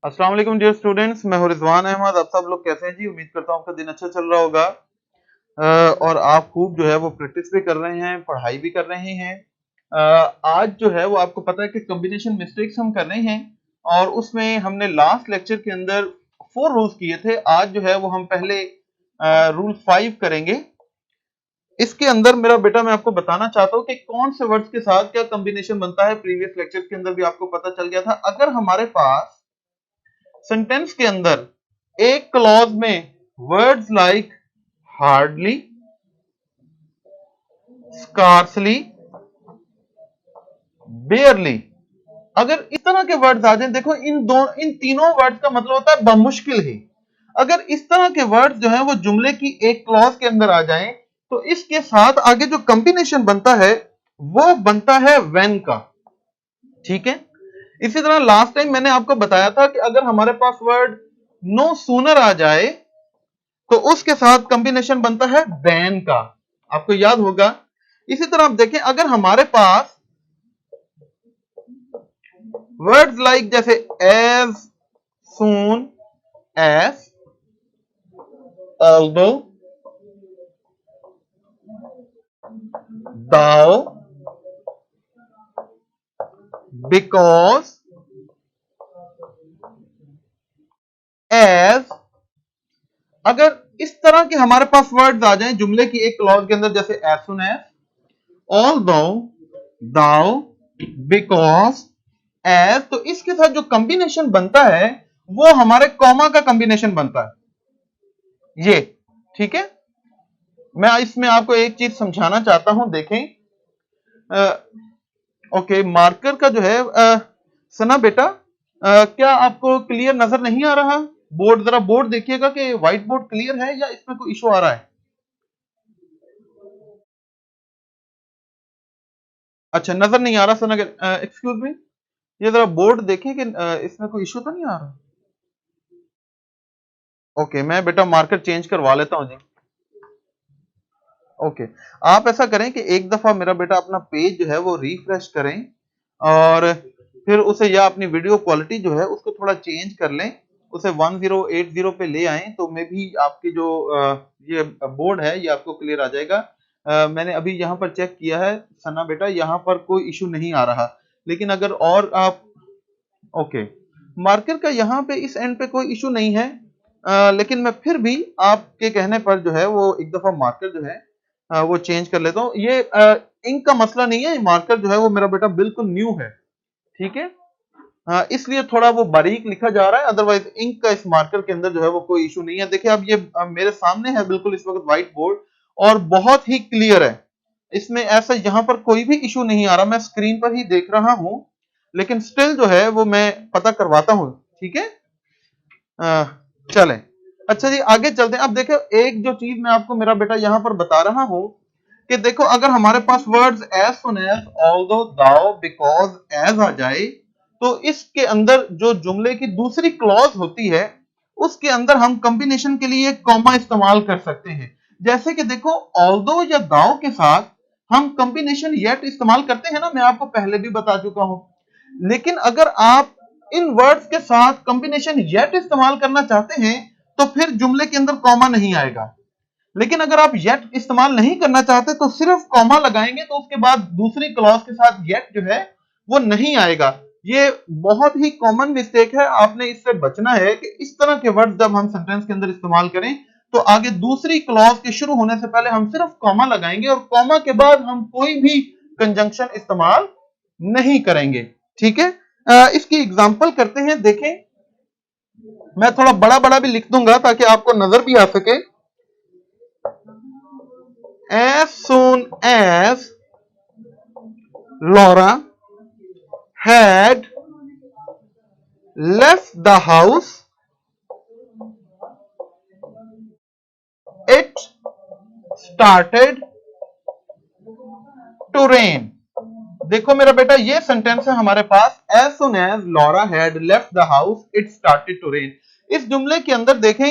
अस्सलाम वालेकुम dear students, मैं हूं रिजवान अहमद। आप सब लोग कैसे हैं जी? उम्मीद करता हूं आपका दिन अच्छा चल रहा होगा और आप खूब जो है वो प्रैक्टिस भी कर रहे हैं, पढ़ाई भी कर रहे हैं। आज जो है वो आपको पता है कि कॉम्बिनेशन मिस्टेक्स हम कर रहे हैं और उसमें हमने लास्ट लेक्चर के अंदर 4 रूल्स किए थे। आज जो है वो हम पहले रूल 5 करेंगे। इसके अंदर मेरा बेटा मैं आपको बताना चाहता हूं कि कौन से वर्ड्स के साथ क्या कॉम्बिनेशन बनता है। प्रीवियस लेक्चर के अंदर भी आपको पता चल गया था। अगर हमारे पास सेंटेंस के अंदर एक क्लॉज में वर्ड्स लाइक हार्डली, स्कार्सली, बेयरली, अगर इस तरह के वर्ड्स आ जाएं, देखो इन तीनों वर्ड्स का मतलब होता है बमुश्किल ही। अगर इस तरह के वर्ड्स जो है वो जुमले की एक क्लॉज के अंदर आ जाएं तो इसके साथ आगे जो कॉम्बिनेशन बनता है वो बनता है व्हेन का। ठीक है। इसी तरह लास्ट टाइम मैंने आपको बताया था कि अगर हमारे पास वर्ड नो सूनर आ जाए तो उसके साथ कॉम्बिनेशन बनता है देन का। आपको याद होगा। इसी तरह आप देखें, अगर हमारे पास वर्ड्स लाइक जैसे as, soon, S, although, though, because, as, अगर इस तरह के हमारे पास वर्ड्स आ जाएं जुमले की एक क्लॉज के अंदर, जैसे as soon as, although, though, because, as, तो इसके साथ जो कॉम्बिनेशन बनता है वो हमारे कॉमा का कॉम्बिनेशन बनता है ये। ठीक है। मैं इसमें आपको एक चीज समझाना चाहता हूं, देखें। ओके, मार्कर का जो है सना बेटा, क्या आपको क्लियर नजर नहीं आ रहा बोर्ड? जरा बोर्ड देखिएगा कि व्हाइट बोर्ड क्लियर है या इसमें कोई इशू आ रहा है। अच्छा, नजर नहीं आ रहा सना। एक्सक्यूज मी, ये जरा बोर्ड देखें कि इसमें कोई इशू तो नहीं आ रहा। ओके, मैं बेटा मार्कर चेंज करवा लेता हूं जी। ओके, आप ऐसा करें कि एक दफा मेरा बेटा अपना पेज जो है वो रिफ्रेश करें और फिर उसे, या अपनी वीडियो क्वालिटी जो है उसको थोड़ा चेंज कर लें, उसे 1080 पे ले आएं तो मे भी आपकी जो ये बोर्ड है ये आपको क्लियर आ जाएगा। मैंने अभी यहाँ पर चेक किया है सना बेटा, यहाँ पर कोई इशू नहीं आ रहा। लेकिन अगर और आप, ओके, मार्कर का यहाँ पे इस एंड पे कोई इशू नहीं है। लेकिन मैं फिर भी आपके कहने पर जो है वो एक दफा मार्कर जो है वो चेंज कर लेता हूँ। ये इंक का मसला नहीं है, मार्कर जो है वो मेरा बेटा बिल्कुल न्यू है। ठीक है। इसलिए थोड़ा वो बारीक लिखा जा रहा है, अदरवाइज इंक का इस मार्कर के अंदर जो है वो कोई इशू नहीं है। देखिए अब ये मेरे सामने है बिल्कुल इस वक्त व्हाइट बोर्ड और बहुत ही क्लियर है। इसमें ऐसा यहाँ पर कोई भी इशू नहीं आ रहा, मैं स्क्रीन पर ही देख रहा हूं, लेकिन स्टिल जो है वो मैं पता करवाता हूं। ठीक है। चलें, अच्छा जी आगे चलते हैं। अब देखो, एक जो चीज मैं आपको मेरा बेटा यहां पर बता रहा हूं कि देखो, अगर हमारे पास words as soon as, although, though, because, as आ जाए तो इसके अंदर जो जुमले की दूसरी क्लॉज होती है उसके अंदर हम कॉम्बिनेशन के लिए कॉमा इस्तेमाल कर सकते हैं। जैसे कि देखो, ऑल्दो या दाओ के साथ हम कॉम्बिनेशन येट इस्तेमाल करते हैं ना, मैं आपको पहले भी बता चुका हूं। लेकिन अगर आप इन वर्ड्स के साथ कॉम्बिनेशन येट इस्तेमाल करना चाहते हैं तो फिर जुमले के अंदर कॉमा नहीं आएगा। लेकिन अगर आप येट इस्तेमाल नहीं करना चाहते तो सिर्फ कॉमा लगाएंगे तो उसके बाद दूसरी क्लॉज के साथ येट जो है वो नहीं आएगा। ये बहुत ही कॉमन मिस्टेक है, आपने इससे बचना है कि इस तरह के वर्ड जब हम सेंटेंस के अंदर इस्तेमाल करें तो आगे दूसरी क्लॉज के शुरू होने से पहले हम सिर्फ कॉमा लगाएंगे और कॉमा के बाद हम कोई भी कंजंक्शन इस्तेमाल नहीं करेंगे। ठीक है। इसकी एग्जांपल करते हैं, देखें। मैं थोड़ा बड़ा बड़ा भी लिख दूंगा ताकि आपको नजर भी आ सके। As soon as Laura had left the house, it started to rain. देखो मेरा बेटा, ये सेंटेंस है हमारे पास, as soon as Laura had left the house, it started to rain. इस जुमले के अंदर देखें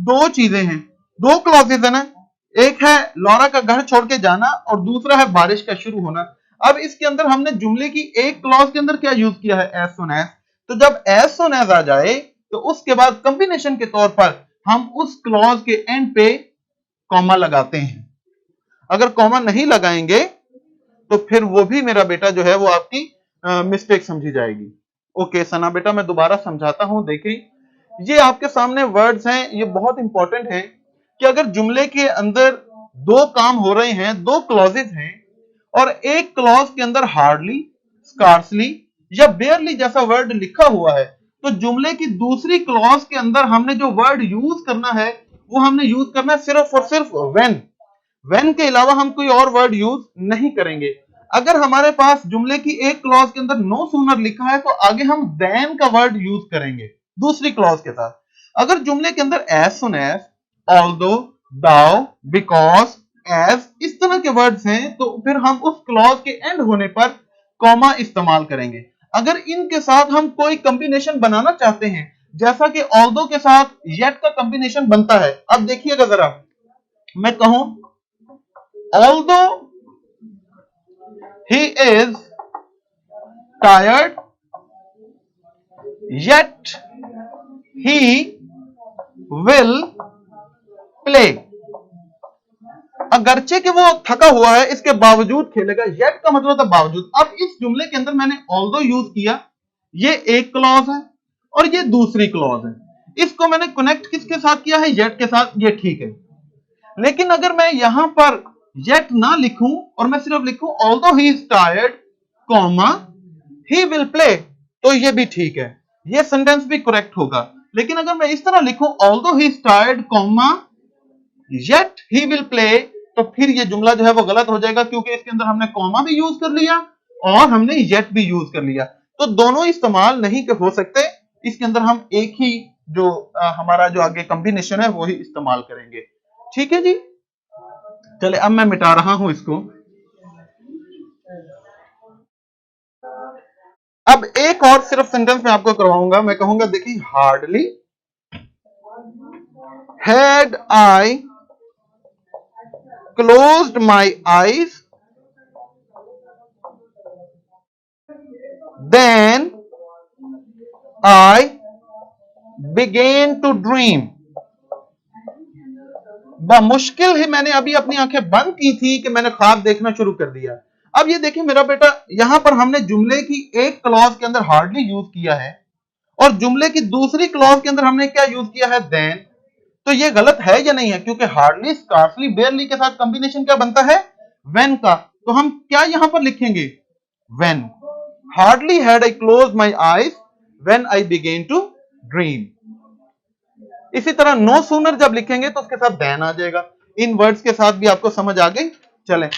दो चीजें हैं, दो क्लॉजेज है ना। एक है लॉरा का घर छोड़ के जाना और दूसरा है बारिश का शुरू होना। अब इसके अंदर हमने जुमले की एक क्लॉज के अंदर क्या यूज किया है, एज सुन एज। तो जब एज सुन एज आ जाए तो उसके बाद कंबिनेशन के तौर पर हम उस क्लॉज के एंड पे कॉमा लगाते हैं। अगर कॉमा नहीं लगाएंगे तो फिर वो भी मेरा बेटा जो है वो आपकी मिस्टेक समझी जाएगी। ओके सना बेटा, मैं दोबारा समझाता हूं। देखिए ये आपके सामने वर्ड्स हैं, ये बहुत इंपॉर्टेंट है कि अगर जुमले के अंदर दो काम हो रहे हैं, दो क्लॉजेज हैं और एक क्लॉज के अंदर हार्डली, स्कार्सली या बेयरली जैसा वर्ड लिखा हुआ है, तो जुमले की दूसरी क्लॉज के अंदर हमने जो वर्ड यूज करना है वो हमने यूज करना है सिर्फ और सिर्फ व्हेन के अलावा हम कोई और वर्ड यूज नहीं करेंगे। अगर हमारे पास जुमले की एक क्लॉज के अंदर नो सूनर लिखा है तो आगे हम देन का वर्ड यूज करेंगे दूसरी क्लॉज के साथ। अगर जुमले के अंदर as soon as, although, though, because, as इस तरह के वर्ड्स हैं तो फिर हम उस क्लॉज के एंड होने पर कॉमा इस्तेमाल करेंगे। अगर इनके साथ हम कोई कंबिनेशन बनाना चाहते हैं, जैसा कि ऑल्दो के साथ येट का कंबिनेशन बनता है, अब देखिएगा जरा, मैं कहूं although he is tired yet he will play, अगरचे कि वो थका हुआ है इसके बावजूद खेलेगा। येट का मतलब था बावजूद। अब इस जुमले के अंदर मैंने ऑल्दो यूज किया, ये एक क्लॉज है और ये दूसरी क्लॉज है, इसको मैंने कनेक्ट किसके साथ किया है, येट के साथ, ये ठीक है। लेकिन अगर मैं यहां पर येट ना लिखूं और मैं सिर्फ लिखूं although he is tired comma he will play, तो ये भी ठीक है, ये सेंटेंस भी करेक्ट होगा। लेकिन अगर मैं इस तरह लिखूं although he is tired comma yet he will play, तो फिर ये जुमला जो है वो गलत हो जाएगा, क्योंकि इसके अंदर हमने कॉमा भी यूज कर लिया और हमने येट भी यूज कर लिया, तो दोनों इस्तेमाल नहीं हो सकते। इसके अंदर हम एक ही जो हमारा जो आगे कॉम्बिनेशन है वो ही इस्तेमाल करेंगे। ठीक है जी, चले अब मैं मिटा रहा हूं इसको। अब एक और सिर्फ सेंटेंस में आपको करवाऊंगा, मैं कहूंगा देखिए hardly had I closed my eyes then I began to dream, मुश्किल ही मैंने अभी अपनी आंखें बंद की थी कि मैंने ख्वाब देखना शुरू कर दिया। अब ये देखिए मेरा बेटा, यहां पर हमने जुमले की एक क्लॉज के अंदर हार्डली यूज किया है और जुमले की दूसरी क्लॉज के अंदर हमने क्या यूज किया है, देन। तो ये गलत है या नहीं है, क्योंकि हार्डली, स्कार्सली, बेयरली के साथ कॉम्बिनेशन क्या बनता है, व्हेन का। तो हम क्या यहां पर लिखेंगे, when. Hardly had I close my eyes when I began to dream. इसी तरह नो सूनर जब लिखेंगे तो उसके साथ देन आ जाएगा। इन वर्ड्स के साथ भी आपको समझ आ गई। चलें,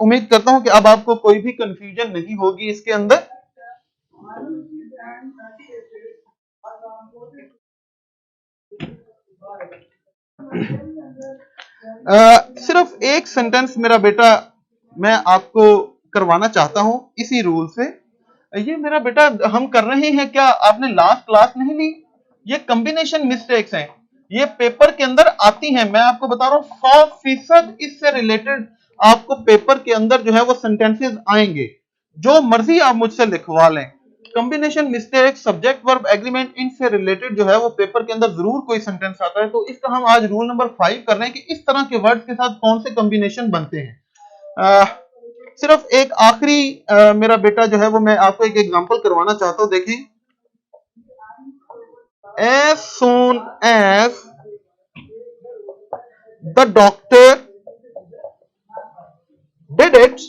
उम्मीद करता हूं कि अब आपको कोई भी कंफ्यूजन नहीं होगी इसके अंदर। सिर्फ एक सेंटेंस मेरा बेटा मैं आपको करवाना चाहता हूं इसी रूल से। ये मेरा बेटा हम कर रहे हैं क्या, आपने लास्ट क्लास नहीं ली, ये कॉम्बिनेशन मिस्टेक्स हैं, ये पेपर के अंदर आती हैं। मैं आपको बता रहा हूं 100% इससे रिलेटेड आपको पेपर के अंदर जो है वो सेंटेंसेस आएंगे, जो मर्जी आप मुझसे लिखवा लें। Combination mistake, subject verb agreement, इनसे रिलेटेड जो है वो पेपर के अंदर जरूर कोई सेंटेंस आता है। तो इसका हम आज रूल नंबर 5 कर रहे हैं कि इस तरह के वर्ड्स के साथ कौन से कॉम्बिनेशन बनते हैं। सिर्फ एक आखिरी मेरा बेटा जो है वो मैं आपको एक एग्जांपल करवाना चाहता हूं। देखें, as soon as the doctor did it,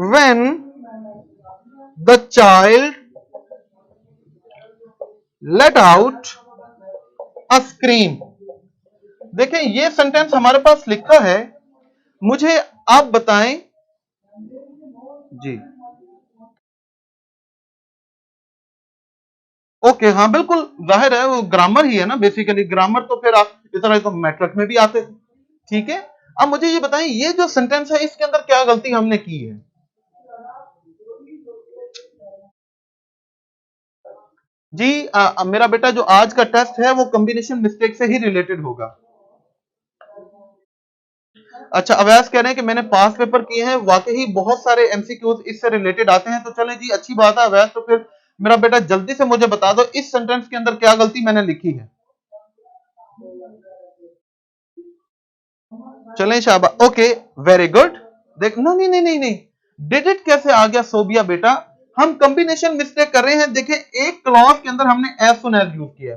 when the child let out a scream। देखें ये सेंटेंस हमारे पास लिखा है, मुझे आप बताएं जी। ओके, हाँ बिल्कुल जाहिर है वो ग्रामर ही है ना, बेसिकली ग्रामर। तो फिर आप इस तरह तो मैट्रिक में भी आते, ठीक है। अब मुझे ये बताएं ये जो सेंटेंस है इसके अंदर क्या गलती हमने की है। जी मेरा बेटा जो आज का टेस्ट है वो कॉम्बिनेशन मिस्टेक से ही रिलेटेड होगा। अच्छा, अवैस कह रहे हैं कि मैंने पास पेपर किए हैं, वाकई बहुत सारे एमसीक्यूज इससे रिलेटेड आते हैं। तो चलें जी, अच्छी बात है अवैस, तो फिर मेरा बेटा जल्दी से मुझे बता दो इस सेंटेंस के अंदर क्या गलती मैंने लिखी है। चलें शाबा, ओके वेरी गुड। देख नहीं नहीं नहीं नहीं, डिड इट कैसे आ गया सोबिया बेटा, हम कंबिनेशन मिस्टेक कर रहे हैं। देखें एक क्लॉज के अंदर हमने एज सुन एज यूज किया,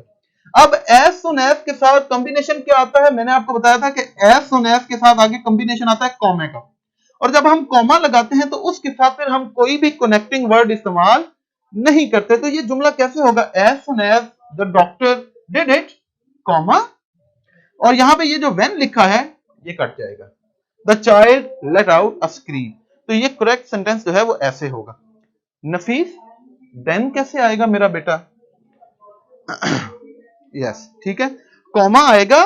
अब एज सुन एज के साथ कंबिनेशन क्या आता है, मैंने आपको बताया था कि एज सुन एज के साथ आगे कंबिनेशन आता है कॉमा का, और जब हम कॉमा लगाते हैं तो उसके साथ फिर हम कोई भी कनेक्टिंग वर्ड इस्तेमाल नहीं करते। तो ये जुमला कैसे होगा, as soon as the doctor did it comma, और यहां पे ये जो व्हेन लिखा है ये कट जाएगा, the child let out a scream. तो ये करेक्ट सेंटेंस जो है वो ऐसे होगा। नफीस देन कैसे आएगा मेरा बेटा, यस ठीक है, कॉमा आएगा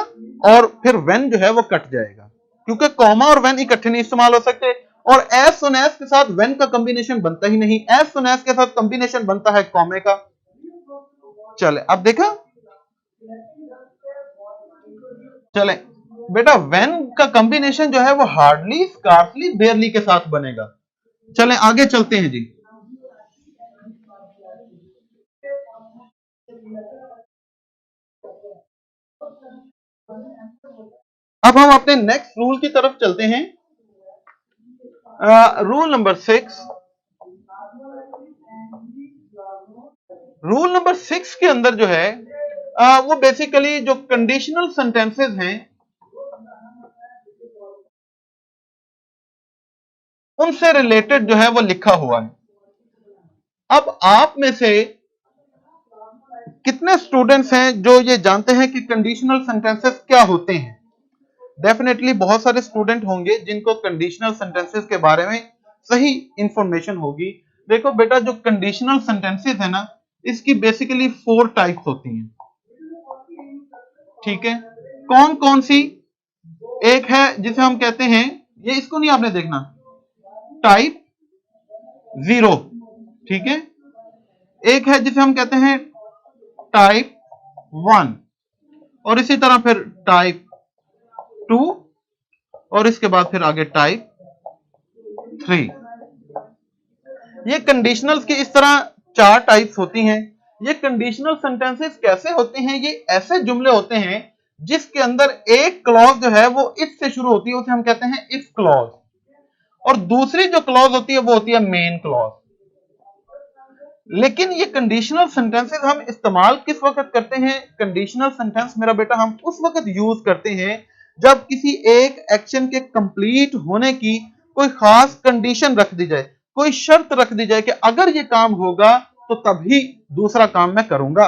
और फिर व्हेन जो है वो कट जाएगा, क्योंकि कॉमा और व्हेन इकट्ठे नहीं इस्तेमाल हो सकते, और एज सुन एज के साथ व्हेन का कंबिनेशन बनता ही नहीं, एज सुन एज के साथ कंबिनेशन बनता है कॉमे का। चले अब देखा, चले बेटा व्हेन का कंबिनेशन जो है वो हार्डली, स्कार्सली, बेयरली के साथ बनेगा। चले आगे चलते हैं जी। अब हम अपने नेक्स्ट रूल की तरफ चलते हैं, रूल नंबर 6। रूल नंबर 6 के अंदर जो है वो बेसिकली जो कंडीशनल सेंटेंसेस हैं उनसे रिलेटेड जो है वो लिखा हुआ है। अब आप में से कितने स्टूडेंट्स हैं जो ये जानते हैं कि कंडीशनल सेंटेंसेस क्या होते हैं? डेफिनेटली बहुत सारे स्टूडेंट होंगे जिनको कंडीशनल सेंटेंसेस के बारे में सही इंफॉर्मेशन होगी। देखो बेटा जो कंडीशनल सेंटेंसेस है ना, इसकी बेसिकली 4 टाइप्स होती हैं, ठीक है। कौन कौन सी? एक है जिसे हम कहते हैं, ये इसको नहीं आपने देखना, टाइप 0, ठीक है। एक है जिसे हम कहते हैं टाइप 1, और इसी तरह फिर टाइप 2, और इसके बाद फिर आगे टाइप 3। ये कंडीशनल्स की इस तरह 4 टाइप्स होती हैं। ये कंडीशनल सेंटेंसेस कैसे होते हैं? ये ऐसे जुमले होते हैं जिसके अंदर एक क्लॉज जो है वो इफ से शुरू होती है, उसे हम कहते हैं इफ क्लॉज, और दूसरी जो क्लॉज होती है वो होती है मेन क्लॉज। लेकिन ये कंडीशनल सेंटेंसेस हम इस्तेमाल किस वक्त करते हैं? कंडीशनल सेंटेंस मेरा बेटा हम उस वक्त यूज करते हैं जब किसी एक एक्शन के कंप्लीट होने की कोई खास कंडीशन रख दी जाए, कोई शर्त रख दी जाए कि अगर ये काम होगा तो तभी दूसरा काम मैं करूंगा,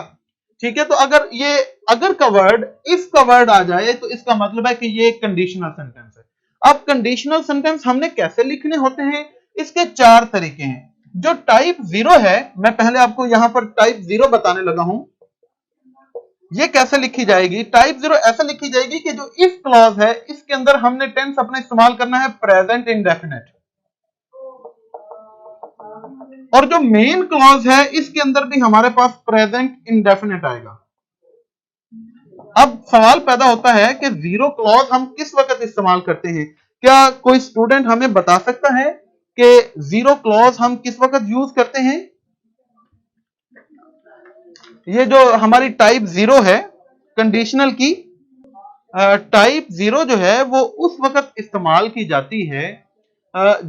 ठीक है। तो अगर ये अगर का वर्ड इफ का वर्ड आ जाए तो इसका मतलब है कि ये एक कंडीशनल सेंटेंस है। अब कंडीशनल सेंटेंस हमने कैसे लिखने होते हैं? इसके 4 तरीके हैं। जो टाइप 0 है, मैं पहले आपको यहां पर टाइप 0 बताने लगा हूं, ये कैसे लिखी जाएगी। टाइप 0 ऐसे लिखी जाएगी कि जो इफ क्लॉज है इसके अंदर हमने टेंस अपना इस्तेमाल करना है प्रेजेंट इंडेफिनिट, और जो मेन क्लॉज है इसके अंदर भी हमारे पास प्रेजेंट इंडेफिनिट आएगा। अब सवाल पैदा होता है कि 0 क्लॉज हम किस वक्त इस्तेमाल करते हैं? क्या कोई स्टूडेंट हमें बता सकता है कि 0 क्लॉज हम किस वक्त यूज करते हैं? ये जो हमारी टाइप 0 है कंडीशनल की, टाइप 0 जो है वो उस वक्त इस्तेमाल की जाती है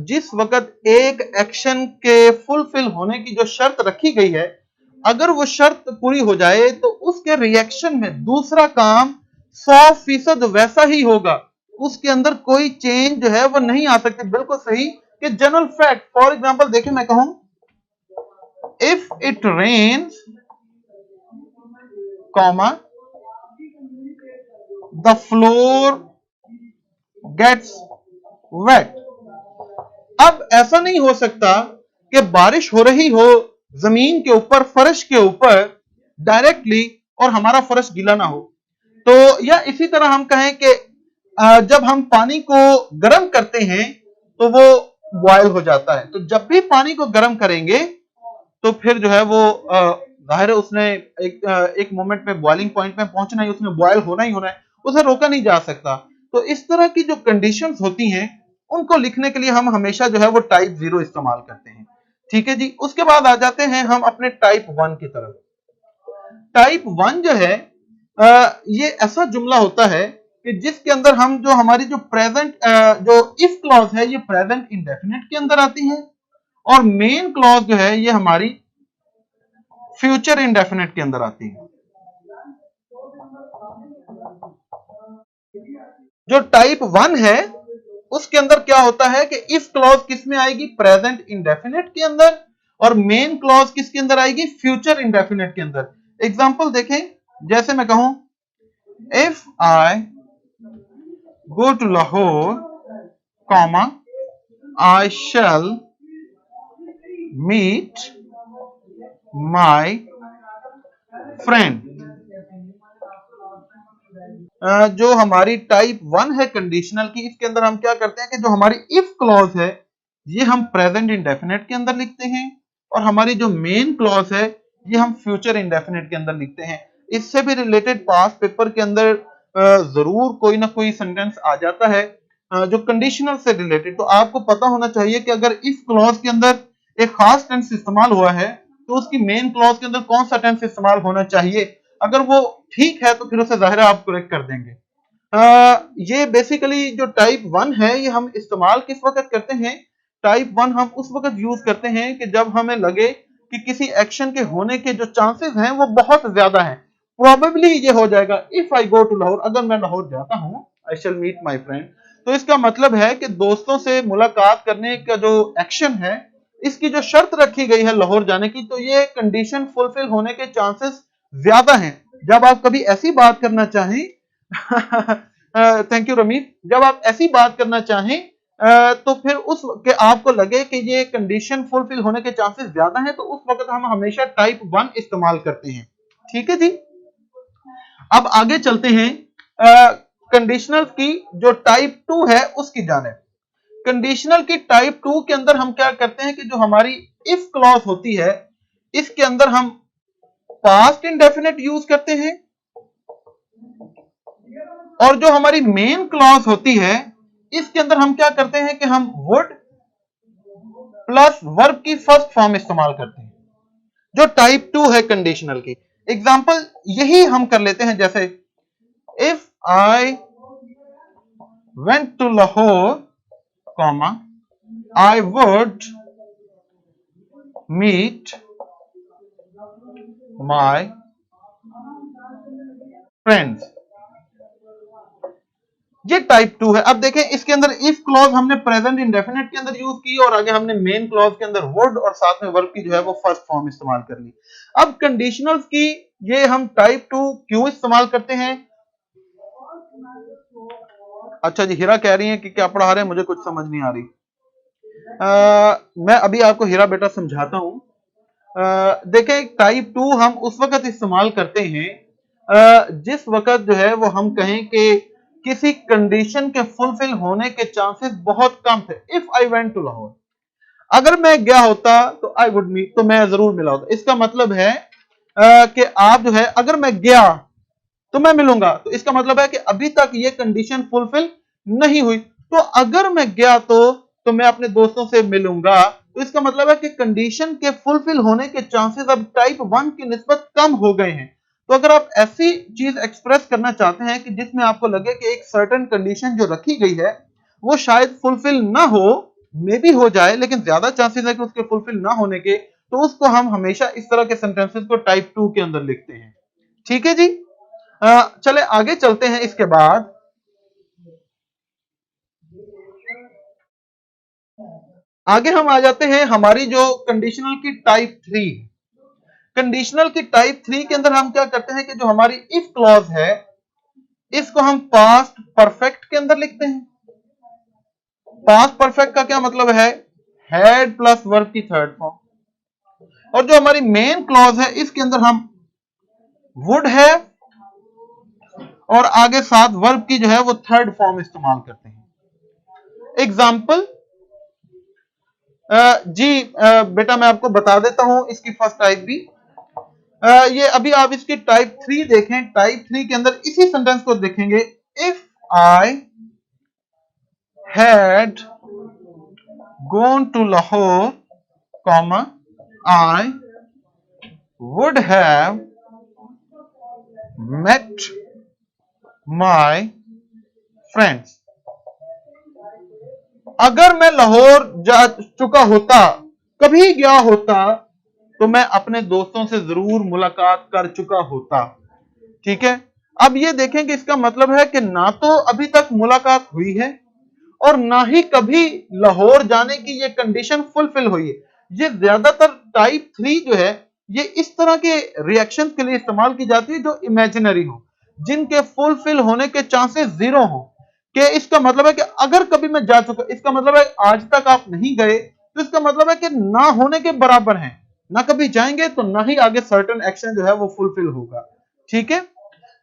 जिस वक्त एक एक्शन के फुलफिल होने की जो शर्त रखी गई है, अगर वो शर्त पूरी हो जाए तो उसके रिएक्शन में दूसरा काम 100% वैसा ही होगा, उसके अंदर कोई चेंज जो है वो नहीं आ सकती। बिल्कुल सही कि जनरल फैक्ट, फॉर एग्जांपल देखिए मैं कहूं if it rains comma the floor gets wet. अब ऐसा नहीं हो सकता कि बारिश हो रही हो जमीन के ऊपर, फर्श के ऊपर डायरेक्टली, और हमारा फर्श गीला ना हो। तो या इसी तरह हम कहें कि जब हम पानी को गर्म करते हैं तो वो बॉयल हो जाता है। तो जब भी पानी को गर्म करेंगे तो फिर जो है वो जाहिर है उसने एक मोमेंट में बॉइलिंग पॉइंट में पहुंचना ही, उसमें बॉयल होना ही होना है, उसे रोका नहीं जा सकता। तो इस तरह की जो कंडीशंस होती हैं उनको लिखने के लिए हम हमेशा जो है वो टाइप 0 इस्तेमाल करते हैं। ठीक है जी। उसके बाद आ जाते हैं हम अपने टाइप 1 की तरफ। टाइप 1 जो है ये ऐसा जुमला होता है कि जिसके अंदर हम जो हमारी जो प्रेजेंट जो इफ क्लॉज है ये प्रेजेंट इंडेफिनिट के अंदर आती है, और मेन क्लॉज जो है ये हमारी फ्यूचर इंडेफिनिट के अंदर आती है। जो टाइप 1 है उसके अंदर क्या होता है कि इफ क्लॉज किस में आएगी, प्रेजेंट इंडेफिनिट के अंदर, और मेन क्लॉज किसके अंदर आएगी, फ्यूचर इंडेफिनिट के अंदर। एग्जांपल देखें, जैसे मैं कहूं if I go to Lahore comma I shall meet my friend. जो हमारी टाइप 1 है कंडीशनल की, इसके अंदर हम क्या करते हैं कि जो हमारी इफ क्लॉज है ये हम प्रेजेंट इंडेफिनिट के अंदर लिखते हैं, और हमारी जो मेन क्लॉज है ये हम फ्यूचर इंडेफिनिट के अंदर लिखते हैं। इससे भी रिलेटेड पास पेपर के अंदर जरूर कोई ना कोई सेंटेंस आ जाता है जो कंडीशनल से रिलेटेड। तो आपको पता होना चाहिए कि अगर इफ क्लॉज के अंदर एक खास टेंस इस्तेमाल हुआ है तो उसकी मेन क्लॉज के अंदर कौन सा टेंस इस्तेमाल होना चाहिए। अगर वो ठीक है तो फिर उसे जाहिर है आप करेक्ट कर देंगे। ये बेसिकली जो टाइप 1 है ये हम इस्तेमाल किस वक्त करते हैं, टाइप 1 हम उस वक्त यूज करते हैं कि जब हमें लगे कि किसी एक्शन के होने के जो चांसेस हैं वो बहुत ज्यादा हैं। प्रोबेबली ये हो जाएगा if I go to Lahore, अगर मैं लाहौर जाता हूं आई शैल मीट माई फ्रेंड, तो इसका मतलब है कि दोस्तों से मुलाकात करने का जो एक्शन है इसकी जो शर्त रखी गई है लाहौर जाने की, तो ये कंडीशन फुलफिल होने के चांसेस ज्यादा हैं। जब आप कभी ऐसी बात करना चाहें थैंक यू रमीत, जब आप ऐसी बात करना चाहें तो फिर उस के आपको लगे कि ये कंडीशन फुलफिल होने के चांसेस ज्यादा हैं, तो उस वक्त हम हमेशा टाइप 1 इस्तेमाल करते हैं। ठीक है जी। अब आगे चलते हैं कंडीशनल की जो टाइप 2 है उसकी जानिब। कंडीशनल की टाइप 2 के अंदर हम क्या करते हैं कि जो हमारी इफ क्लॉज होती है इसके अंदर हम पास्ट इंडेफिनिट यूज करते हैं, और जो हमारी मेन क्लॉज होती है इसके अंदर हम क्या करते हैं कि हम वुड प्लस वर्ब की फर्स्ट फॉर्म इस्तेमाल करते हैं जो टाइप 2 है कंडीशनल की। एग्जांपल यही हम कर लेते हैं, जैसे if I went to Lahore comma I would meet my friends. ये टाइप 2 है। अब देखें इसके अंदर इफ क्लॉज हमने प्रेजेंट इंडेफिनिट के अंदर यूज की और आगे हमने मेन क्लॉज के अंदर वुड और साथ में वर्ब की जो है वो फर्स्ट फॉर्म इस्तेमाल कर ली। अब कंडीशनल्स की ये हम टाइप 2 क्यों इस्तेमाल करते हैं। अच्छा जी, हिरा कह रही है कि क्या पढ़ा रहे हैं मुझे कुछ समझ नहीं आ रही। मैं अभी आपको हिरा बेटा समझाता हूं। देखें टाइप 2 हम उस वक्त इस्तेमाल करते हैं जिस वक्त जो है वो हम कहें कि किसी कंडीशन के फुलफिल होने के चांसेस बहुत कम थे। If I went to Lahore, अगर मैं गया होता तो आई वुड मीट, तो मैं जरूर मिला होता। इसका मतलब है कि आप जो है अगर मैं गया तो मैं मिलूंगा, तो इसका मतलब है कि अभी तक ये कंडीशन फुलफिल नहीं हुई। तो अगर मैं गया तो मैं अपने दोस्तों से मिलूंगा, तो इसका मतलब है कि कंडीशन के फुलफिल होने के चांसेस अब टाइप 1 की निस्बत कम हो गए हैं। तो अगर आप ऐसी चीज एक्सप्रेस करना चाहते हैं कि जिसमें आपको लगे कि एक सर्टेन कंडीशन जो रखी गई है वो शायद फुलफिल ना हो, मे भी हो जाए लेकिन ज्यादा चांसेस है कि उसके फुलफिल ना होने के, तो उसको हम हमेशा इस तरह के सेंटेंसेस को टाइप 2 के अंदर लिखते हैं। ठीक है जी। चले आगे चलते हैं। इसके बाद आगे हम आ जाते हैं हमारी जो कंडीशनल की टाइप 3। कंडीशनल की टाइप 3 के अंदर हम क्या करते हैं कि जो हमारी इफ क्लॉज है इसको हम पास्ट परफेक्ट के अंदर लिखते हैं। पास्ट परफेक्ट का क्या मतलब है, हैड प्लस वर्ब की थर्ड फॉर्म, और जो हमारी मेन क्लॉज है इसके अंदर हम वुड है और आगे साथ वर्ब की जो है वो थर्ड फॉर्म इस्तेमाल करते हैं। एग्जाम्पल जी बेटा मैं आपको बता देता हूं इसकी फर्स्ट टाइप भी। ये अभी आप इसकी टाइप 3 देखें, टाइप 3 के अंदर इसी सेंटेंस को देखेंगे, if I had gone to Lahore comma I would have met my friends. अगर मैं लाहौर जा चुका होता, कभी गया होता, तो मैं अपने दोस्तों से जरूर मुलाकात कर चुका होता। ठीक है, अब ये देखें कि इसका मतलब है कि ना तो अभी तक मुलाकात हुई है और ना ही कभी लाहौर जाने की ये कंडीशन फुलफिल हुई है। ये ज्यादातर टाइप 3 जो है ये इस तरह के रिएक्शंस के लिए इस्तेमाल की जाती है जो इमेजिनरी हो, जिनके फुलफिल होने के चांसेस जीरो हो। कि इसका मतलब है कि अगर कभी मैं जा चुका, इसका मतलब है आज तक आप नहीं गए, तो इसका मतलब है कि ना होने के बराबर है, ना कभी जाएंगे तो ना ही आगे सर्टेन एक्शन जो है वो फुलफिल होगा। ठीक है,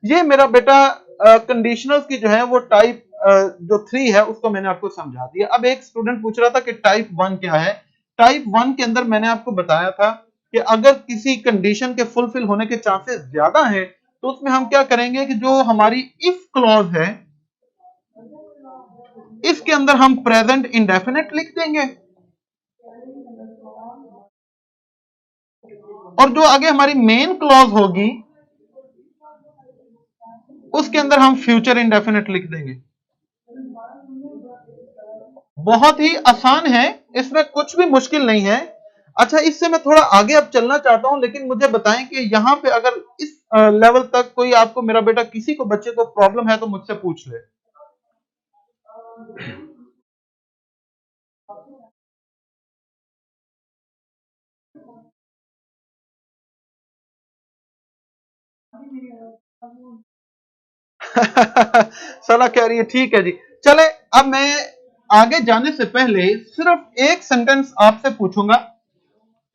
ये मेरा बेटा कंडीशनल्स की जो है वो टाइप जो 3 है उसको मैंने आपको समझा दिया। अब एक स्टूडेंट पूछ रहा था कि टाइप 1 क्या है। टाइप 1 के अंदर मैंने आपको बताया था कि अगर किसी कंडीशन के फुलफिल होने के चांसेस ज्यादा है तो उसमें हम क्या करेंगे कि जो हमारी इफ क्लॉज है इसके अंदर हम प्रेजेंट इंडेफिनिट लिख देंगे और जो आगे हमारी मेन क्लॉज होगी उसके अंदर हम फ्यूचर इंडेफिनिट लिख देंगे। बहुत ही आसान है, इसमें कुछ भी मुश्किल नहीं है। अच्छा, इससे मैं थोड़ा आगे अब चलना चाहता हूं, लेकिन मुझे बताएं कि यहां पे अगर इस लेवल तक कोई आपको, मेरा बेटा किसी को, बच्चे को प्रॉब्लम है तो मुझसे पूछ ले। सलाह कह रही है, ठीक है जी। चले, अब मैं आगे जाने से पहले सिर्फ एक सेंटेंस आपसे पूछूंगा,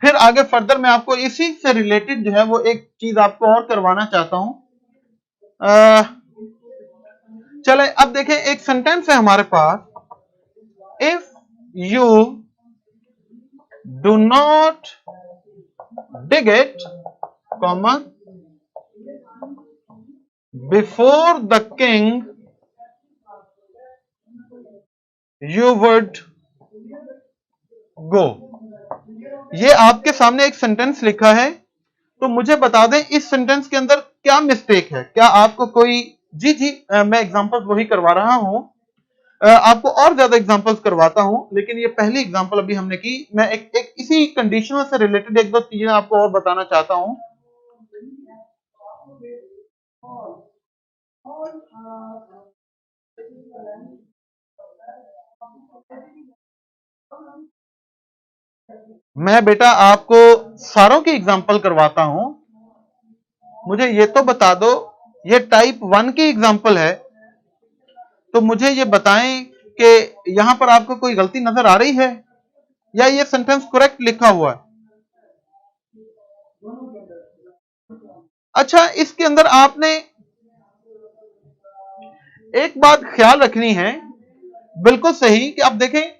फिर आगे फर्दर मैं आपको इसी से रिलेटेड जो है वो एक चीज आपको और करवाना चाहता हूं। चले, अब देखें, एक सेंटेंस है हमारे पास, if you do not dig it, comma, before the king you would go। ये आपके सामने एक सेंटेंस लिखा है, तो मुझे बता दें इस सेंटेंस के अंदर क्या मिस्टेक है। क्या आपको कोई, जी जी मैं एग्जांपल्स वही करवा रहा हूं, आपको और ज्यादा एग्जांपल्स करवाता हूं, लेकिन ये पहली एग्जांपल अभी हमने की। मैं एक इसी कंडीशनल से रिलेटेड एक दो चीजें आपको और बताना चाहता हूं। मैं बेटा आपको सारों की एग्जांपल करवाता हूं, मुझे ये तो बता दो, ये टाइप 1 की एग्जांपल है, तो मुझे ये बताएं कि यहां पर आपको कोई गलती नजर आ रही है या ये सेंटेंस करेक्ट लिखा हुआ है। अच्छा, इसके अंदर आपने एक बात ख्याल रखनी है, बिल्कुल सही, कि अब देखें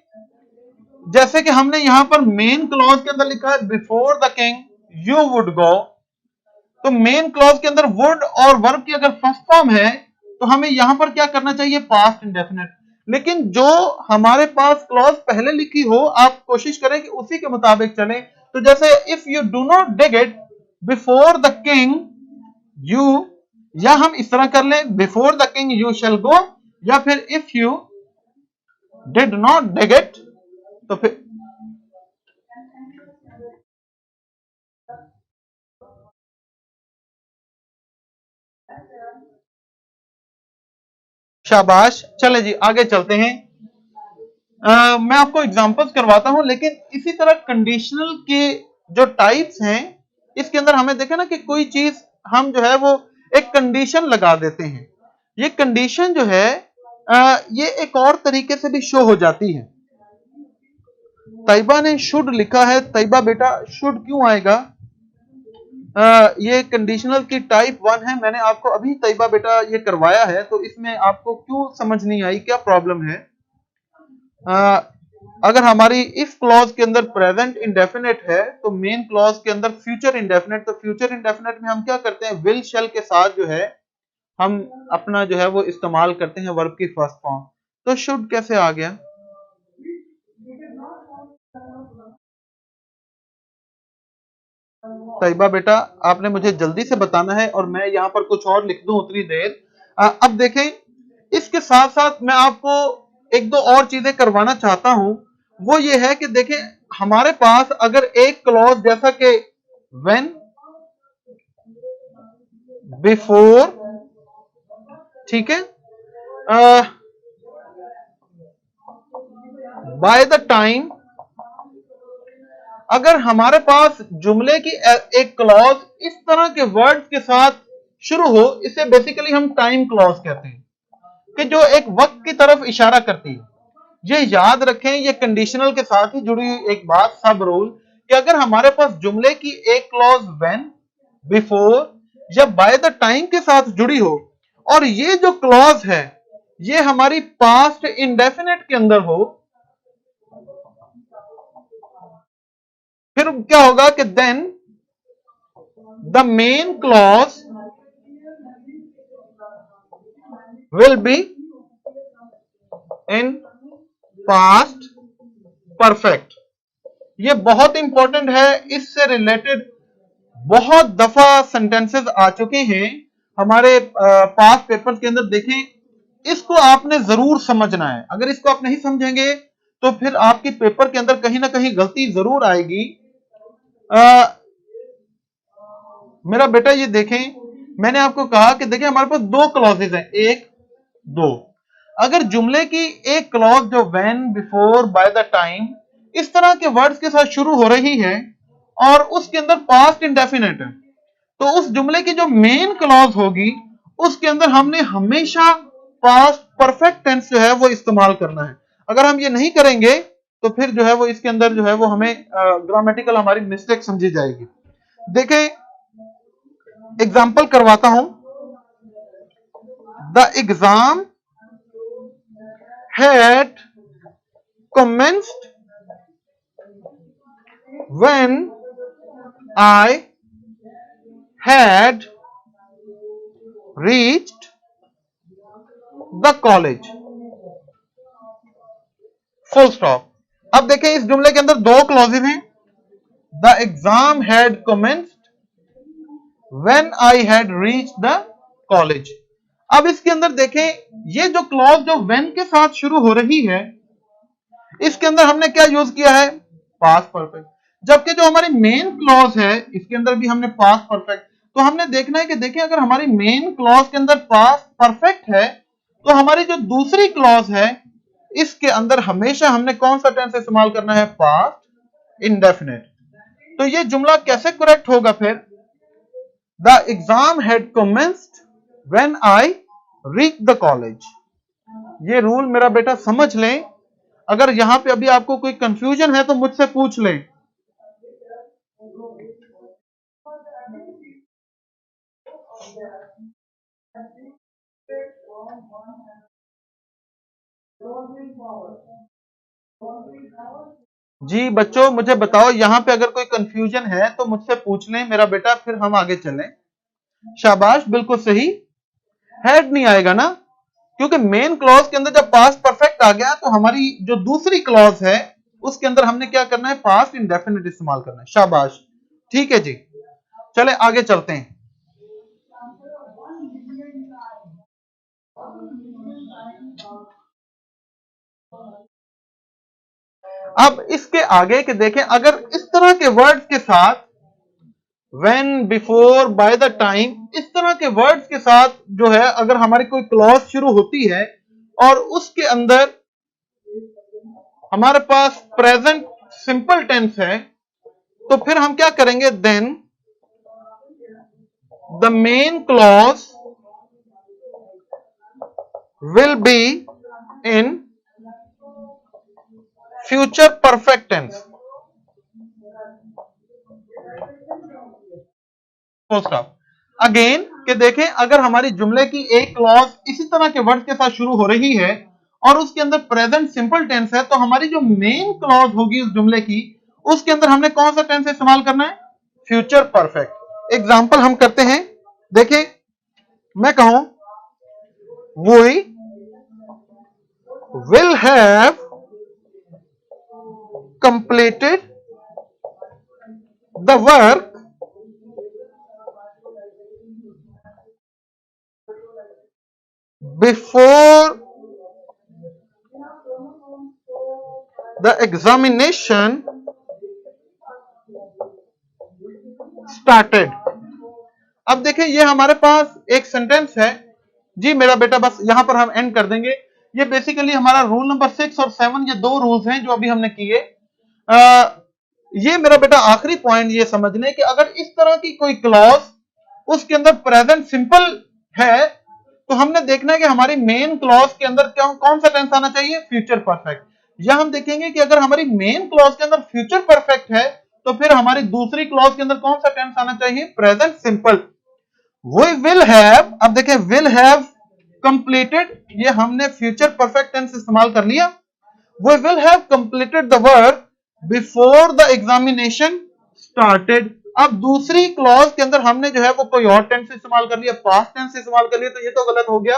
जैसे कि हमने यहां पर मेन क्लॉज के अंदर लिखा है before the king you would go, तो मेन क्लॉज के अंदर वुड और वर्ब की अगर फर्स्ट फॉर्म है तो हमें यहां पर क्या करना चाहिए, पास्ट इंडेफिनिट। लेकिन जो हमारे पास क्लॉज पहले लिखी हो, आप कोशिश करें कि उसी के मुताबिक चलें। तो जैसे if you do not dig it before the king you, या हम इस तरह कर लें, before the king you shall go, या फिर if you did not dig it, तो फिर शाबाश। चले जी आगे चलते हैं। मैं आपको एग्जांपल्स करवाता हूं, लेकिन इसी तरह कंडीशनल के जो टाइप्स हैं इसके अंदर हमें देखें ना कि कोई चीज हम जो है वो एक कंडीशन लगा देते हैं। ये कंडीशन जो है ये एक और तरीके से भी शो हो जाती है। तैयबा ने शुड लिखा है, तैयबा बेटा शुड क्यों आएगा? ये कंडीशनल की टाइप 1 है, मैंने आपको अभी तैयबा बेटा ये करवाया है, तो इसमें आपको क्यों समझ नहीं आई, क्या प्रॉब्लम है? अगर हमारी इफ क्लॉज के अंदर प्रेजेंट इंडेफिनेट है तो मेन क्लॉज के अंदर फ्यूचर इंडेफिनेट, तो फ्यूचर इंडेफिनेट में हम क्या करते हैं, विल शैल के साथ जो है हम अपना जो है वो इस्तेमाल करते हैं वर्ब की फर्स्ट फॉर्म। तो शुड कैसे आ गया? तैयबा बेटा, आपने मुझे जल्दी से बताना है और मैं यहां पर कुछ और लिख दूं उतनी देर। अब देखें, इसके साथ साथ मैं आपको एक दो और चीजें करवाना चाहता हूं। वो ये है कि देखें, हमारे पास अगर एक क्लॉज जैसा कि व्हेन, बिफोर, ठीक है, बाय द टाइम, अगर हमारे पास जुमले की एक क्लॉज इस तरह के वर्ड्स के साथ शुरू हो, इसे बेसिकली हम टाइम क्लॉज कहते हैं, कि जो एक वक्त की तरफ इशारा करती है। ये याद रखें, ये कंडीशनल के साथ ही जुड़ी हुई एक बात, सब रूल, कि अगर हमारे पास जुमले की एक क्लॉज व्हेन, बिफोर या बाय द टाइम के साथ जुड़ी हो, और ये जो क्लॉज है ये हमारी पास्ट इंडेफिनिट के अंदर हो, फिर क्या होगा कि then the main clause will be in past perfect. ये बहुत इंपॉर्टेंट है, इससे रिलेटेड बहुत दफा सेंटेंसेस आ चुके हैं हमारे पास्ट पेपर्स के अंदर। देखें, इसको आपने जरूर समझना है। अगर इसको आप नहीं समझेंगे तो फिर आपकी पेपर के अंदर कहीं ना कहीं गलती जरूर आएगी। मेरा बेटा ये देखें, मैंने आपको कहा कि देखिए हमारे पास दो क्लॉजेज हैं, एक दो। अगर जुमले की एक क्लॉज जो when, before, by the time इस तरह के वर्ड्स के साथ शुरू हो रही है और उसके अंदर पास्ट इंडेफिनिट है, तो उस जुमले की जो मेन क्लॉज होगी उसके अंदर हमने हमेशा पास्ट परफेक्ट टेंस जो है वो इस्तेमाल करना है। अगर हम ये नहीं करेंगे तो फिर जो है वो इसके अंदर जो है वो हमें ग्रामेटिकल हमारी मिस्टेक समझी जाएगी। देखें, एग्जाम्पल करवाता हूं। The exam had commenced when I had reached the college, full stop। अब देखें, इस जुमले के अंदर दो क्लॉजेज हैं। The exam had commenced when I had reached the college। अब इसके अंदर देखें, ये जो क्लॉज जो when के साथ शुरू हो रही है, इसके अंदर हमने क्या यूज किया है? Past perfect. जबकि जो हमारी मेन क्लॉज है इसके अंदर भी हमने पास्ट परफेक्ट। तो हमने देखना है कि देखिए, अगर हमारी मेन क्लॉज के अंदर पास्ट परफेक्ट है तो हमारी जो दूसरी क्लॉज है इसके अंदर हमेशा हमने कौन सा टेंस इस्तेमाल करना है? Past indefinite. तो ये जुमला कैसे करेक्ट होगा फिर? The exam had commenced when I reached the college. ये रूल मेरा बेटा समझ लें। अगर यहां पे अभी आपको कोई कंफ्यूजन है तो मुझसे पूछ लें। जी बच्चों, मुझे बताओ, यहां पे अगर कोई कंफ्यूजन है तो मुझसे पूछ लें मेरा बेटा, फिर हम आगे चलें। शाबाश, बिल्कुल सही। हेड नहीं आएगा ना, क्योंकि मेन क्लॉज के अंदर जब पास्ट परफेक्ट आ गया तो हमारी जो दूसरी क्लॉज है उसके अंदर हमने क्या करना है? पास्ट इंडेफिनिट इस्तेमाल करना है। शाबाश, ठीक है जी। चले आगे चलते हैं। अब इसके आगे के देखें, अगर इस तरह के वर्ड्स के साथ when, before, by the time इस तरह के वर्ड्स के साथ जो है अगर हमारी कोई क्लॉज शुरू होती है और उसके अंदर हमारे पास प्रेजेंट सिंपल टेंस है, तो फिर हम क्या करेंगे? Then the main clause will be in future perfect tense. Again कि देखें, अगर हमारी जुमले की एक क्लॉज इसी तरह के वर्ड के साथ शुरू हो रही है और उसके अंदर प्रेजेंट सिंपल टेंस है, तो हमारी जो मेन क्लॉज होगी उस जुमले की, उसके अंदर हमने कौन सा टेंस इस्तेमाल करना है? Future perfect. एग्जाम्पल हम करते हैं। देखें, मैं कहूं we will have completed the work before the examination started. अब देखिए ये हमारे पास एक सेंटेंस है जी मेरा बेटा, बस यहां पर हम एंड कर देंगे। ये बेसिकली हमारा रूल नंबर 6 और 7, ये दो रूल्स हैं जो अभी हमने किए। ये मेरा बेटा आखिरी पॉइंट ये समझने कि अगर इस तरह की कोई क्लॉज उसके अंदर प्रेजेंट सिंपल है तो हमने देखना है कि हमारी मेन क्लॉज के अंदर कौन सा टेंस आना चाहिए, फ्यूचर परफेक्ट। या हम देखेंगे कि अगर हमारी मेन क्लॉज के अंदर फ्यूचर परफेक्ट है तो फिर हमारी दूसरी क्लॉज के अंदर कौन सा टेंस आना चाहिए, present simple. We will have, अब देखें will have completed, ये हमने फ्यूचर परफेक्ट टेंस इस्तेमाल कर लिया। We will have completed the work before the examination started। अब दूसरी क्लॉज के अंदर हमने जो है वो कोई और टेंस इस्तेमाल कर लिया, पास्ट टेंस इस्तेमाल कर लिया, तो ये तो गलत हो गया।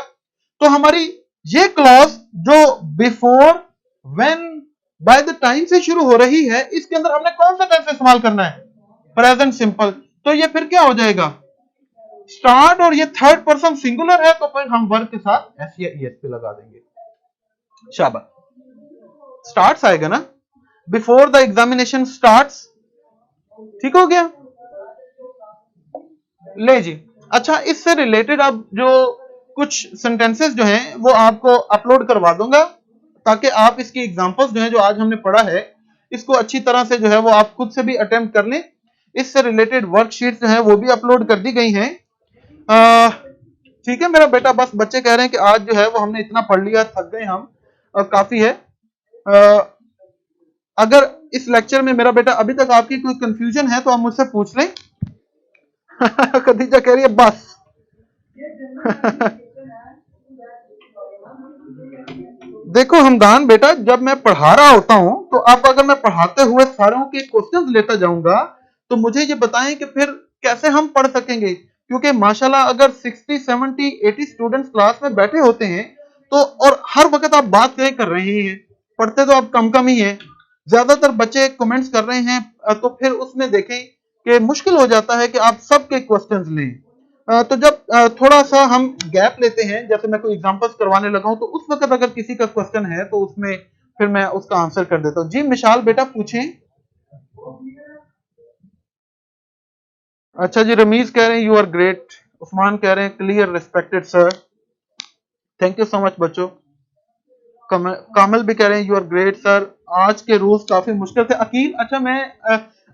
तो हमारी ये क्लॉज जो before, when, by the time से शुरू हो रही है, इसके अंदर हमने कौन सा टेंस इस्तेमाल करना है, प्रेजेंट सिंपल। तो ये फिर क्या हो जाएगा, स्टार्ट, और ये थर्ड पर्सन सिंगुलर है तो फिर हम वर्ब के साथ एस या ईएस पे लगा देंगे। शाबाश, स्टार्ट्स आएगा ना, बिफोर द एग्जामिनेशन स्टार्ट्स, ठीक हो गया। ले जी, अच्छा इससे रिलेटेड अब जो कुछ सेंटेंसेस जो हैं वो आपको अपलोड करवा दूंगा ताकि आप इसकी एग्जांपल्स जो हैं जो आज हमने पढ़ा है इसको अच्छी तरह से जो है वो आप खुद से भी अटेम्प्ट कर लें। इससे रिलेटेड वर्कशीट जो है वो भी अपलोड कर दी गई हैं। ठीक है मेरा बेटा, बस बच्चे कह रहे हैं कि आज जो है वो हमने इतना पढ़ लिया, थक गए हम, काफी है। अगर इस लेक्चर में मेरा बेटा अभी तक आपकी कोई कंफ्यूजन है तो आप मुझसे पूछ लें। खदीजा कह रही है बस। देखो हमदान बेटा, जब मैं पढ़ा रहा होता हूं तो अब अगर मैं पढ़ाते हुए सारों के क्वेश्चंस लेता जाऊंगा तो मुझे ये बताएं कि फिर कैसे हम पढ़ सकेंगे, क्योंकि माशाल्लाह अगर 60, 70, 80 स्टूडेंट्स क्लास में बैठे होते हैं तो और हर वक्त आप बात कर रहे हैं, पढ़ते तो आप कम कम ही हैं, ज्यादातर बच्चे कमेंट्स कर रहे हैं, तो फिर उसमें देखें कि मुश्किल हो जाता है कि आप सबके क्वेश्चंस लें। तो जब थोड़ा सा हम गैप लेते हैं, जैसे मैं कोई एग्जांपल्स करवाने लगा हूं तो उस वक्त अगर किसी का क्वेश्चन है तो उसमें फिर मैं उसका आंसर कर देता हूं। जी मिशाल बेटा पूछें। अच्छा जी, रमीज कह रहे हैं यू आर ग्रेट, उस्मान कह रहे हैं clear respected sir, thank you so much बच्चों। कामल भी कह रहे हैं यू आर ग्रेट सर, आज के रूल्स काफी मुश्किल थे। अकील, अच्छा मैं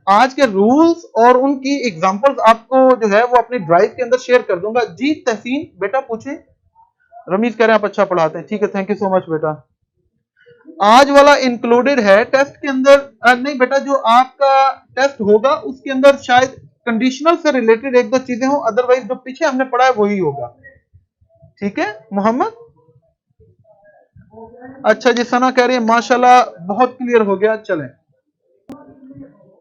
आज के रूल्स और उनकी एग्जांपल्स आपको जो है वो अपनी ड्राइव के अंदर शेयर कर दूंगा। जी तहसीन बेटा पूछे। रमीज कह रहे हैं आप अच्छा पढ़ाते हैं, ठीक है थैंक यू सो मच बेटा। आज वाला इंक्लूडेड है टेस्ट के अंदर, नहीं बेटा जो आपका टेस्ट होगा उसके अंदर शायद कंडीशनल से रिलेटेड एक दो चीजें हो, अदरवाइज जो पीछे हमने पढ़ा है वही होगा, ठीक है मोहम्मद। अच्छा जी, सना कह रही है माशाल्लाह बहुत क्लियर हो गया। चलें,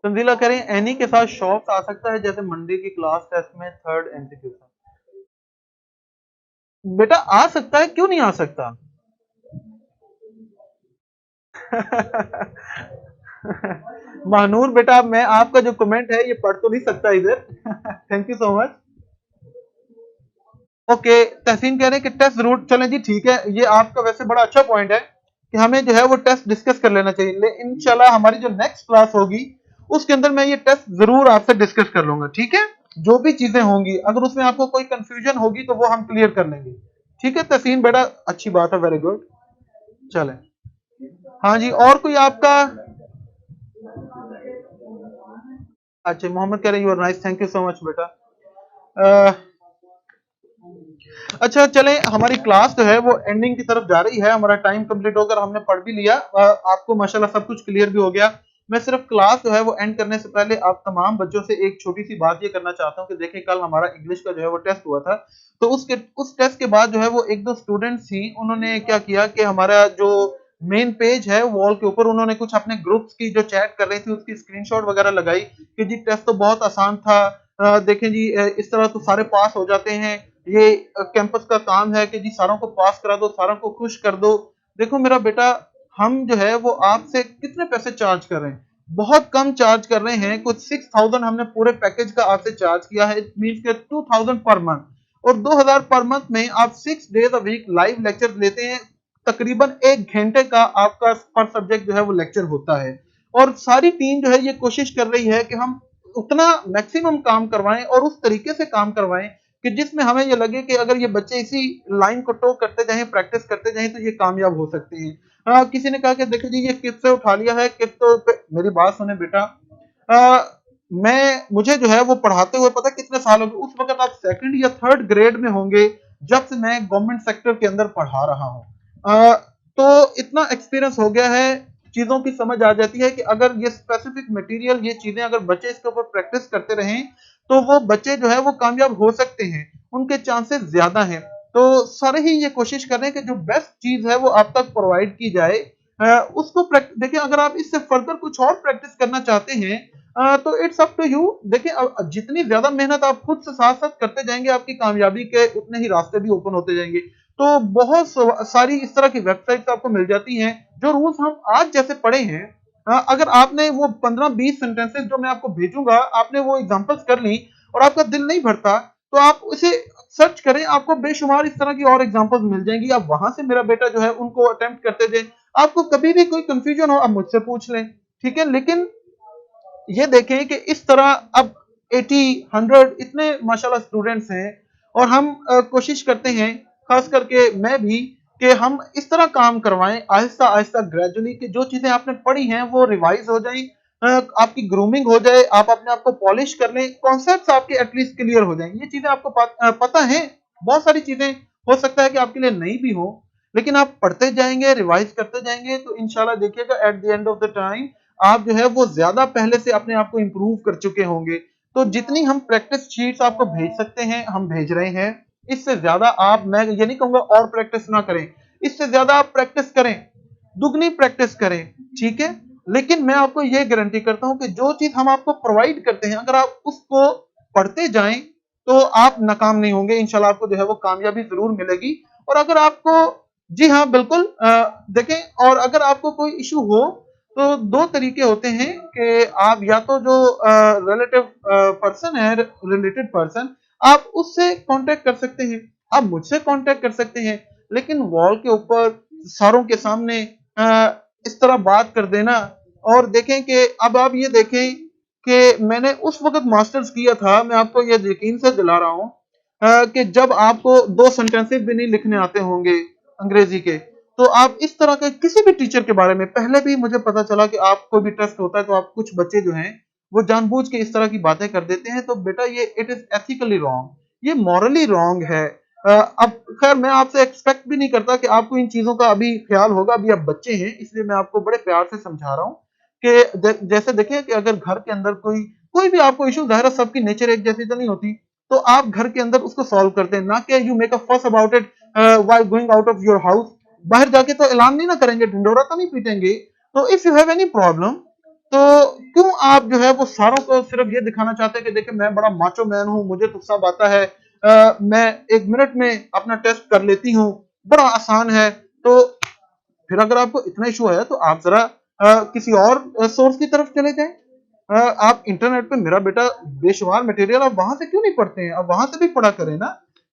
तंजीला कह रही है एनी के साथ शॉप्स आ सकता है जैसे मंडे की क्लास टेस्ट में थर्ड एमसीक्यू था। बेटा आ सकता है, क्यों नहीं आ सकता। महानूर बेटा, मैं आपका जो कमेंट है ये पढ़ तो नहीं सकता इधर। Thank you so much. Okay, Tahseen कह रहे हैं कि टेस्ट जरूर, चलें जी ठीक है, ये आपका वैसे बड़ा अच्छा पॉइंट है कि हमें जो है वो टेस्ट डिस्कस कर लेना चाहिए। इंशाल्लाह हमारी जो नेक्स्ट क्लास होगी उसके अंदर मैं ये टेस्ट जरूर आपसे डिस्कस कर लूंगा, ठीक है। जो भी चीजें होंगी अगर उसमें आपको कोई कंफ्यूजन होगी तो वो हम क्लियर कर लेंगे, ठीक है तहसीन बेटा, अच्छी बात है, वेरी गुड। चलें, हाँ जी, और कोई आपका। अच्छा मोहम्मद कह रहे हैं you are nice, thank you so much बेटा। अच्छा चलें, हमारी क्लास जो है वो एंडिंग की तरफ जा रही है, हमारा टाइम कंप्लीट होकर हमने पढ़ भी लिया, आपको माशाल्लाह सब कुछ क्लियर भी हो गया। मैं सिर्फ क्लास जो है वो एंड करने से पहले आप तमाम बच्चों से एक छोटी सी बात ये करना चाहता हूँ कि देखें कल हमारा इंग्लिश का जो है वो टेस्ट हुआ था, तो उस टेस्ट के बाद जो है वो एक दो स्टूडेंट्स थी, उन्होंने क्या किया कि हमारा जो मेन पेज है वॉल के ऊपर उन्होंने कुछ अपने ग्रुप्स की जो चैट कर रही थी उसकी स्क्रीनशॉट वगैरह लगाई कि जी टेस्ट तो बहुत आसान था, देखें जी इस तरह तो सारे पास हो जाते हैं, ये कैंपस का काम है कि जी सारों को पास करा दो, सारों को खुश कर दो। देखो मेरा बेटा, हम जो है वो आपसे कितने पैसे चार्ज कर रहे हैं, बहुत कम चार्ज कर रहे हैं, कुछ 6000 हमने पूरे पैकेज का आपसे चार्ज किया है, इट मींस के 2000 पर मंथ, और 2000 पर मंथ में आप 6 days a week live lecture लेते हैं। तकरीबन 1 घंटे का आपका पर सब्जेक्ट जो है वो लेक्चर होता है। और सारी टीम जो है ये कोशिश कर रही है कि हम उतना मैक्सिमम काम करवाएं और उस तरीके से काम करवाएं कि जिसमें हमें ये लगे कि अगर ये बच्चे इसी लाइन को टो करते जाएं, प्रैक्टिस करते जाएं, तो ये कामयाब हो सकते हैं। किसी ने कहा कि देखो जी ये किट से उठा लिया है, किट तो मेरी बात सुने बेटा। मुझे जो है वो पढ़ाते हुए पता कितने साल हो गए, उस वक्त आप सेकंड या थर्ड ग्रेड में होंगे जब से मैं गवर्नमेंट सेक्टर के अंदर पढ़ा रहा हूँ। तो इतना एक्सपीरियंस हो गया है, चीजों की समझ आ जाती है कि अगर ये स्पेसिफिक मटेरियल, ये चीजें अगर बच्चे इसके ऊपर प्रैक्टिस करते रहें तो वो बच्चे जो है वो कामयाब हो सकते हैं, उनके चांसेस ज्यादा हैं। तो सारे ही ये कोशिश कर रहे हैं कि जो बेस्ट चीज है वो आप तक प्रोवाइड की जाए। उसको देखिए, अगर आप इससे फर्दर कुछ और प्रैक्टिस करना चाहते हैं तो इट्स अप टू यू। देखिए, जितनी ज्यादा मेहनत आप खुद से साथ साथ करते जाएंगे, आपकी कामयाबी के उतने ही रास्ते भी ओपन होते जाएंगे। तो बहुत सारी इस तरह की वेबसाइट्स आपको मिल जाती हैं, जो रूल्स हम आज जैसे पढ़े हैं। अगर आपने वो 15-20 सेंटेंसेस जो मैं आपको भेजूंगा, आपने वो एग्जांपल्स कर ली और आपका दिल नहीं भरता, तो आप उसे सर्च करें, आपको बेशुमार इस तरह की और एग्जांपल्स मिल जाएंगी। आप वहां से मेरा बेटा जो है उनको अटेम्प्ट करते जाए। आपको कभी भी कोई कंफ्यूजन हो, आप मुझसे पूछ लें, ठीक है। लेकिन ये देखें कि इस तरह अब 80, 100 इतने माशाल्लाह स्टूडेंट्स हैं, और हम कोशिश करते हैं, खास करके मैं भी, कि हम इस तरह काम करवाएं आहिस्ता आहिस्ता ग्रेजुअली, कि जो चीजें आपने पढ़ी हैं वो रिवाइज हो जाएं, आपकी ग्रूमिंग हो जाए, आप अपने आप को पॉलिश कर लें, कॉन्सेप्ट्स आपके एटलीस्ट क्लियर हो जाएं। ये चीजें आपको पता है। बहुत सारी चीजें हो सकता है कि आपके लिए नहीं भी हो, लेकिन आप पढ़ते जाएंगे, रिवाइज करते जाएंगे, तो इंशाल्लाह देखिएगा at the end of the time आप जो है वो ज्यादा पहले से अपने आप को इंप्रूव कर चुके होंगे। तो जितनी हम प्रैक्टिस शीट्स आपको भेज सकते हैं हम भेज रहे हैं। इससे ज्यादा आप, मैं ये नहीं कहूंगा और प्रैक्टिस ना करें, इससे ज्यादा आप प्रैक्टिस करें, दुगनी प्रैक्टिस करें, ठीक है। लेकिन मैं आपको यह गारंटी करता हूं कि जो चीज हम आपको प्रोवाइड करते हैं, अगर आप उसको पढ़ते जाएं तो आप नाकाम नहीं होंगे, इंशाल्लाह आपको जो है वो कामयाबी जरूर मिलेगी। और अगर आपको, जी हाँ बिल्कुल, देखें, और अगर आपको कोई इशू हो तो दो तरीके होते हैं कि आप या तो जो रिलेटिव पर्सन है, रिलेटेड पर्सन, आप उससे कांटेक्ट कर सकते हैं, आप मुझसे कांटेक्ट कर सकते हैं। लेकिन वॉल के ऊपर सारों के सामने इस तरह बात कर देना, और देखें कि अब आप ये देखें कि मैंने उस वक्त मास्टर्स किया था, मैं आपको ये यकीन से दिला रहा हूं कि जब आपको 2 सेंटेंसेस भी नहीं लिखने आते होंगे अंग्रेजी के, तो आप इस तरह के किसी भी टीचर के बारे में, पहले भी मुझे पता चला कि आपको भी टेस्ट होता है तो आप, कुछ बच्चे जो हैं वो जानबूझ के इस तरह की बातें कर देते हैं। तो बेटा ये इट इज एथिकली रॉन्ग, ये मॉरली रॉन्ग है। अब खैर मैं आपसे एक्सपेक्ट भी नहीं करता कि आपको इन चीजों का अभी ख्याल होगा, अभी आप बच्चे हैं, इसलिए मैं आपको बड़े प्यार से समझा रहा हूँ कि जैसे देखिए कि अगर घर के अंदर कोई कोई भी आपको इशू, ज़ाहिर है सबकी नेचर एक जैसी तो नहीं होती, तो आप घर के अंदर उसको सॉल्व करते हैं, ना कि यू मेक अ फस about it while going out of your house. बाहर जाके तो ऐलान नहीं ना करेंगे, ढिंडोरा तो नहीं पीटेंगे। तो if you have any problem, तो क्यों आप जो है वो सारों को सिर्फ ये दिखाना चाहते हैं कि देखिए मैं बड़ा माचो मैन हूं, मुझे तो सब आता है, मैं 1 मिनट में अपना टेस्ट कर लेती हूँ, बड़ा आसान है। तो फिर अगर आपको इतना इशू है तो आप जरा किसी और सोर्स की तरफ चले जाएं। आप इंटरनेट पे, मेरा बेटा बेशुमार मटेरियल, आप वहां से क्यों नहीं पढ़ते हैं, आप वहां से भी पढ़ा करें ना,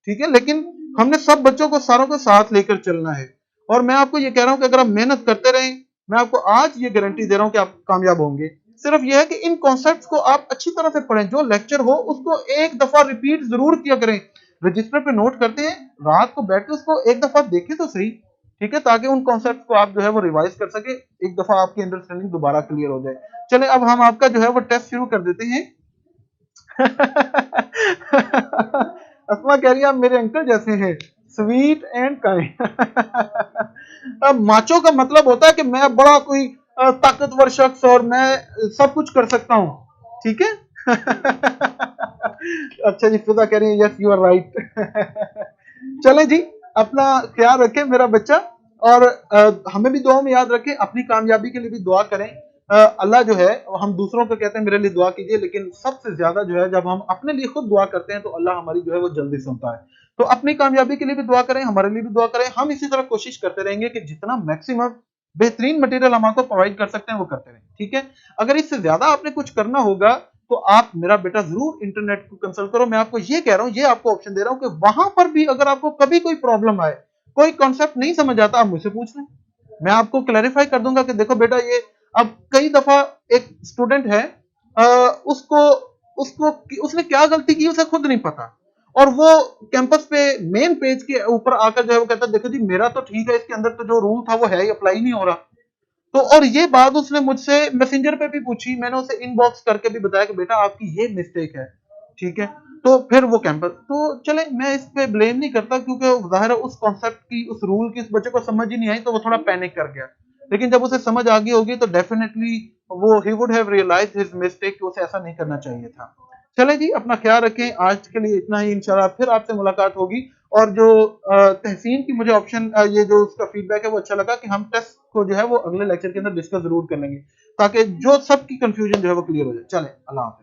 ठीक है। लेकिन हमने सब बच्चों को, सारों को साथ लेकर चलना है। और मैं आपको ये कह रहा हूं कि अगर आप मेहनत करते रहें, मैं आपको आज ये गारंटी दे रहा हूं कि आप कामयाब होंगे। सिर्फ यह है कि इन कॉन्सेप्ट्स को आप अच्छी तरह से पढ़ें, जो लेक्चर हो उसको एक दफा रिपीट जरूर किया करें। रजिस्टर पे नोट करते हैं, रात को बैठ के उसको एक दफा देखें तो सही, ठीक है, ताकि उन कॉन्सेप्ट को आप जो है वो रिवाइज कर सके, एक दफा आपकी अंडरस्टैंडिंग दोबारा क्लियर हो जाए। चले अब हम आपका जो है वो टेस्ट शुरू कर देते हैं। अस्मा कह रही है आप मेरे अंकल जैसे हैं, स्वीट एंड काइंड। अब माचो का मतलब होता है कि मैं बड़ा कोई ताकतवर शख्स और मैं सब कुछ कर सकता हूं, ठीक है। अच्छा जी, फिजा कह रही है यस यू आर राइट। चले जी, अपना ख्याल रखें मेरा बच्चा, और हमें भी दुआ में याद रखें, अपनी कामयाबी के लिए भी दुआ करें। अल्लाह जो है, हम दूसरों को कहते हैं मेरे लिए दुआ कीजिए, लेकिन सबसे ज्यादा जो है जब हम अपने लिए खुद दुआ करते हैं तो अल्लाह हमारी जो है वो जल्दी सुनता है। तो अपनी कामयाबी के लिए भी दुआ करें, हमारे लिए भी दुआ करें। हम इसी तरह कोशिश करते रहेंगे कि जितना मैक्सिमम बेहतरीन मटेरियल हम आपको प्रोवाइड कर सकते हैं वो करते रहें, ठीक है। अगर इससे ज्यादा आपने कुछ करना होगा तो आप मेरा बेटा जरूर इंटरनेट को कंसल्ट करो। मैं आपको ये कह रहा हूं, ये आपको ऑप्शन दे रहा हूं कि वहां पर भी अगर आपको कभी कोई प्रॉब्लम आए, कोई कॉन्सेप्ट नहीं समझ आता, आप मुझसे पूछ लें, मैं आपको क्लैरिफाई कर दूंगा कि देखो बेटा ये। अब कई दफा एक स्टूडेंट है, उसको उसको उसने क्या गलती की उसे खुद नहीं पता, और वो कैंपस पे मेन पेज के ऊपर आकर जो है वो कहता है देखो जी मेरा तो ठीक है, इसके अंदर तो जो रूल था वो है ही, अप्लाई नहीं हो रहा। तो और ये बात उसने मुझसे मैसेंजर पे भी पूछी, मैंने उसे इनबॉक्स करके भी बताया कि बेटा आपकी ये मिस्टेक है, ठीक है। तो फिर वो कैंपस तो चले, मैं इस पे ब्लेम नहीं करता, क्योंकि जाहिर है उस कॉन्सेप्ट की, उस रूल की उस बच्चे को समझ ही नहीं आई, तो वो थोड़ा पैनिक कर गया। लेकिन जब उसे समझ आ गई होगी तो डेफिनेटली वो he would have realised his mistake कि उसे ऐसा नहीं करना चाहिए था। चले जी, अपना ख्याल रखें, आज के लिए इतना ही, इंशाल्लाह फिर आपसे मुलाकात होगी। और जो तहसीन की मुझे ऑप्शन, ये जो उसका फीडबैक है वो अच्छा लगा, कि हम टेस्ट को जो है वो अगले लेक्चर के अंदर डिस्कस जरूर कर लेंगे, ताकि जो सबकी कंफ्यूजन जो है वो क्लियर हो जाए। चले, अल्लाह हाफिज।